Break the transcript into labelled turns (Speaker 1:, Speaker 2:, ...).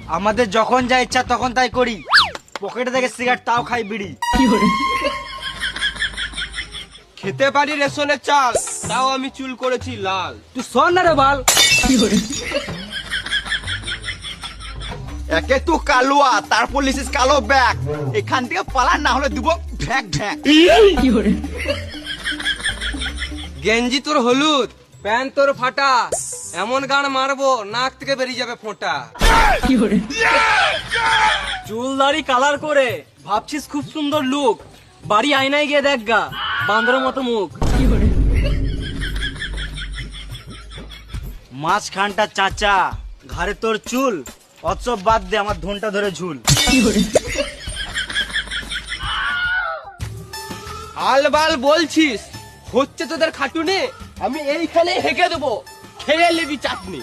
Speaker 1: আমাদের যখন যা ইচ্ছা তখন তাই করি, পকেটে থেকে সিগারেট তাও খাই বিড়ি।
Speaker 2: খেতে পারি রেশনের চাল, তাও আমি চুল করেছি লাল।
Speaker 3: তুই শোন না রে বাল।
Speaker 4: একে তুই কালুয়া, তারপর লিসিস কালো ব্যাগ। এখান থেকে পালা, না হলে দিব ভ্যাক ভ্যাক।
Speaker 2: গেঞ্জি তোর হলুদ, প্যান্ট তোর ফাটা, এমন গান মারবো নাক থেকে বেরিয়ে যাবে ফোঁটা।
Speaker 3: চুল দাড়ি কালার করে ভাবছিস খুব সুন্দর লুক, বাড়ি আয়নায় গিয়ে দেখ গা বান্দরের মতো মুখ।
Speaker 1: মাঝখানটা চাচা, ঘাড়ে তোর চুল, অৎসব বাদ দে, আমার ধনটা ধরে ঝুল।
Speaker 2: আলবাল বলছিস, হচ্ছে তোদের খাটুনে, আমি এইখানে হেঁকে দেবো, খেয়ে নিবি চাটনি।